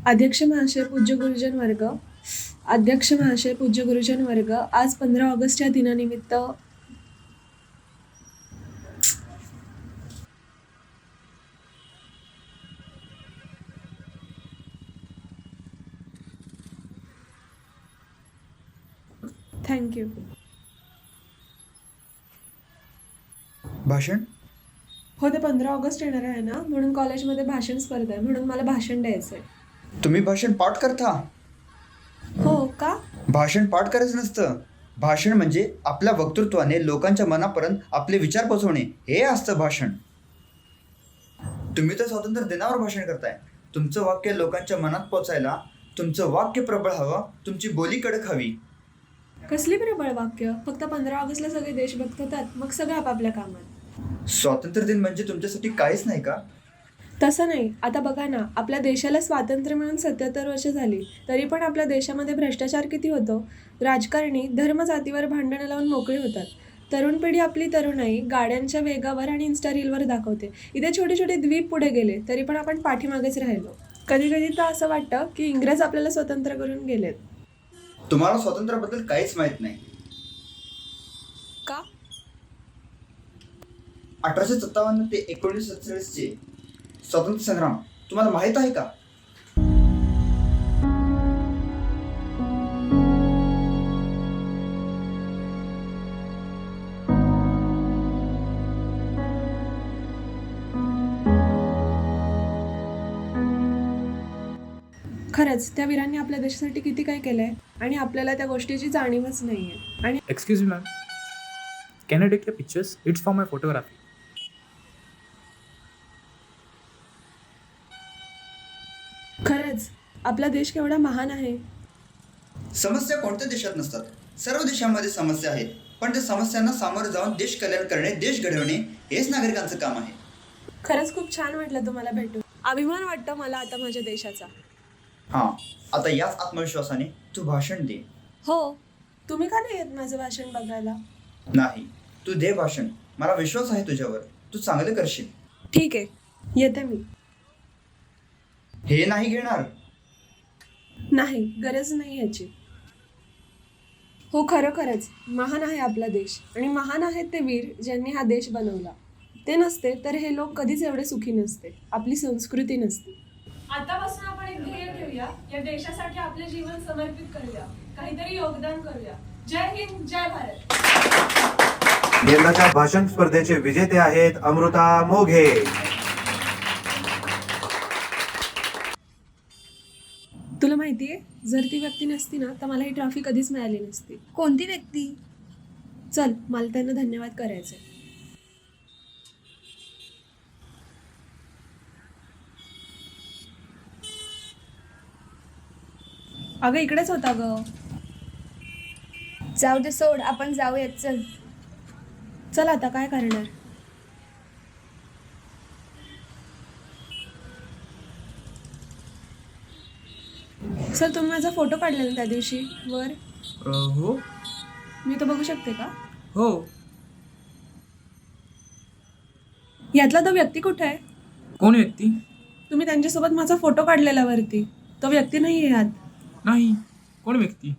अध्यक्ष महाशय, पूज्य गुरुजन वर्ग. अध्यक्ष महाशय, पूज्य गुरुजन वर्ग, आज 15 ऑगस्ट या दिनानिमित्त थँक्यू. भाषण? हो, ते 15 ऑगस्ट येणार आहे ना, म्हणून कॉलेजमध्ये भाषण स्पर्धा आहे, म्हणून मला भाषण द्यायचं आहे. तुम्ही भाषण पाठ करता? हो का? भाषण पाठ करायचं नसतं. भाषण म्हणजे आपल्या वक्तृत्वाने लोकांच्या मनापर्यंत आपले विचार पोचवणे, हे असतं भाषण. तुम्ही तर स्वातंत्र्य दिनावर भाषण करताय. तुमचं वाक्य लोकांच्या मनात पोचायला तुमचं वाक्य प्रबळ हवं, तुमची बोली कडक हवी. कसली प्रबळ वाक्य? फक्त 15 ऑगस्टला सगळे देशभक्त होतात, मग सगळं आपापल्या कामात. स्वातंत्र्य दिन म्हणजे तुमच्यासाठी काहीच नाही का? तसं नाही. आता बघा ना, आपल्या देशाला स्वातंत्र्य मिळून 77 वर्ष झाली, तरी पण आपल्या देशामध्ये भ्रष्टाचार किती होतो. राजकारणी धर्म जातीवर भांडणं लावून मोकळी होतात. तरुण पिढी आपली तरुणाई गाड्यांच्या वेगावर आणि इन्स्टा रीलवर दाखवते. इथे छोटे छोटे द्वीप पुढे गेले, तरी पण आपण पाठीमागेच राहिलो. कधी कधी तर असं वाटतं की इंग्रज आपल्याला स्वतंत्र करून गेलेत. तुम्हाला स्वातंत्र्याबद्दल काहीच माहित नाही. का? 1857 ते 1947 स्वातंत्र्य संग्राम तुम्हाला माहित आहे का? खरंच त्या वीरांनी आपल्या देशासाठी किती काय केलंय आणि आपल्याला त्या गोष्टीची जाणीवच नाहीये. आणि Excuse me, ma'am. Can I take your pictures? It's for my photography. खरंच आपला देश केवढा महान आहे. समस्या कोणत्या देशात नसतात. सर्व देशांमध्ये समस्या आहेत, पण त्या समस्यांना सामोरं जाऊन देश कल्याण करणे, देश घडवणे हेच नागरिकांचं काम आहे. खरंच खूप छान वाटलं तुम्हाला भेटून. अभिमान वाटतं मला आता माझ्या देशाचा. हां, आता याच आत्मविश्वासाने तू भाषण दे. हो, तुम्ही का नाही येत माझं भाषण बघायला? नाही, तू दे भाषण. मला विश्वास आहे तुझ्यावर. तू चांगलं करशील. ठीक आहे, येते मी. हे नाही घेणार. नाही, गरज नाही ह्याची. हो, खरोखरच महान आहे आपला देश आणि महान आहेत ते वीर ज्यांनी हा देश बनवला. ते नसते तर हे लोक कधीच एवढे सुखी नसते, आपली संस्कृती नसती. आतापासून आपण एक ध्येय ठेवूया, या देशासाठी आपले जीवन समर्पित करूया, काहीतरी योगदान करूया. जय हिंद, जय भारत. यंदाच्या भाषण स्पर्धेचे विजेते आहेत अमृता मोघे. तुला माहितीये, जर ती व्यक्ती नसती ना तर मला ही ट्रॉफी कधीच मिळाली नसती. कोणती व्यक्ती? चल, मला त्यांना धन्यवाद करायचे. अगं इकडेच होता ग. जाऊ दे, सोड, आपण जाऊयात. चल. चल, आता काय करणार. सर, तुम्ही माझा फोटो काढलेला त्या दिवशी वर. हो मी तो बघू शकते का? हो. यातला तो व्यक्ती कुठे आहे? कोण व्यक्ती? तुम्ही त्यांच्यासोबत माझा फोटो काढलेला वरती. तो व्यक्ती नाही आहे यात. नाही. कोण व्यक्ती?